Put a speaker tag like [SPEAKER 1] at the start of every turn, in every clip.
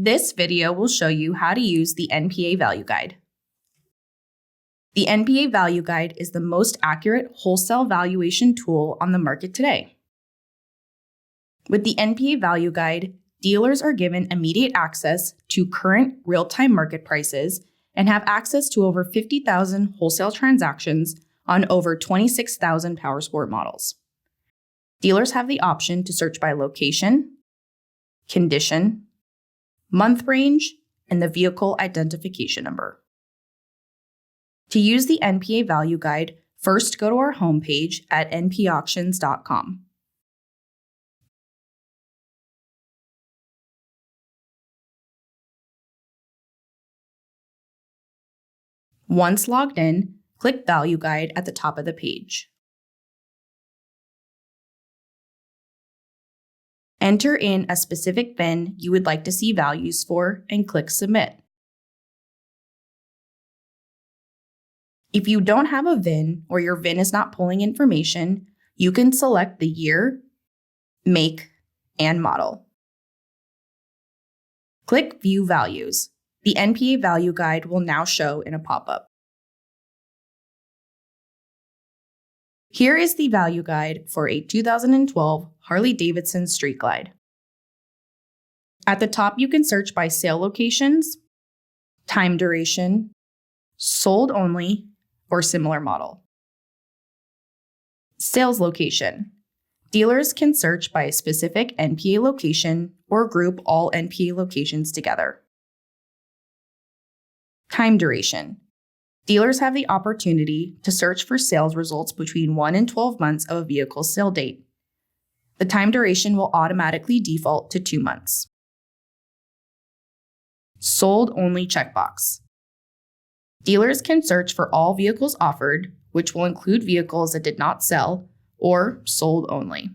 [SPEAKER 1] This video will show you how to use the NPA Value Guide. The NPA Value Guide is the most accurate wholesale valuation tool on the market today. With the NPA Value Guide, dealers are given immediate access to current real-time market prices and have access to over 50,000 wholesale transactions on over 26,000 Powersport models. Dealers have the option to search by location, condition, month range, and the vehicle identification number. To use the NPA Value Guide, first go to our homepage at npauctions.com. Once logged in, click Value Guide at the top of the page. Enter in a specific VIN you would like to see values for and click Submit. If you don't have a VIN or your VIN is not pulling information, you can select the year, make, and model. Click View Values. The NPA Value Guide will now show in a pop-up. Here is the Value Guide for a 2012 Harley-Davidson Street Glide. At the top, you can search by sale locations, time duration, sold only, or similar model. Sales location. Dealers can search by a specific NPA location or group all NPA locations together. Time duration. Dealers have the opportunity to search for sales results between 1 and 12 months of a vehicle's sale date. The time duration will automatically default to 2 months. Sold only checkbox. Dealers can search for all vehicles offered, which will include vehicles that did not sell, or sold only.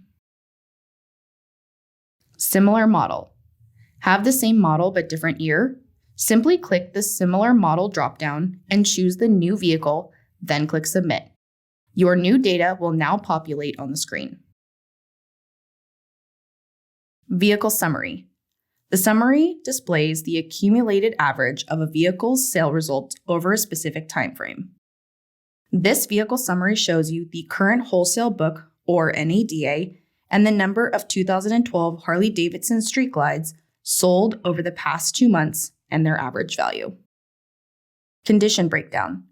[SPEAKER 1] Similar model. Have the same model but different year? Simply click the Similar Model dropdown and choose the new vehicle, then click Submit. Your new data will now populate on the screen. Vehicle Summary. The summary displays the accumulated average of a vehicle's sale results over a specific time frame. This vehicle summary shows you the current wholesale book, or NADA, and the number of 2012 Harley-Davidson Street Glides sold over the past 2 months and their average value. Condition breakdown.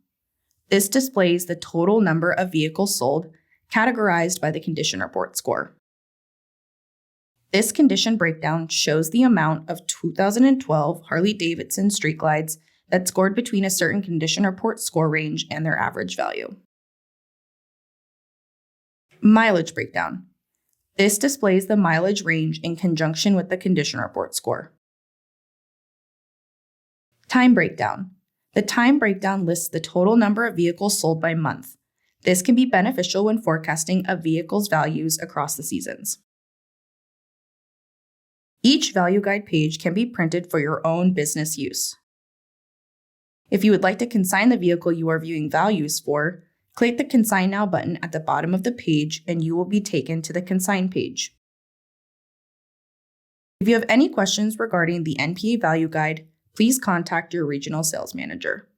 [SPEAKER 1] This displays the total number of vehicles sold, categorized by the condition report score. This condition breakdown shows the amount of 2012 Harley-Davidson Street Glides that scored between a certain condition report score range and their average value. Mileage breakdown. This displays the mileage range in conjunction with the condition report score. Time breakdown. The time breakdown lists the total number of vehicles sold by month. This can be beneficial when forecasting a vehicle's values across the seasons. Each Value Guide page can be printed for your own business use. If you would like to consign the vehicle you are viewing values for, click the Consign Now button at the bottom of the page and you will be taken to the Consign page. If you have any questions regarding the NPA Value Guide, please contact your regional sales manager.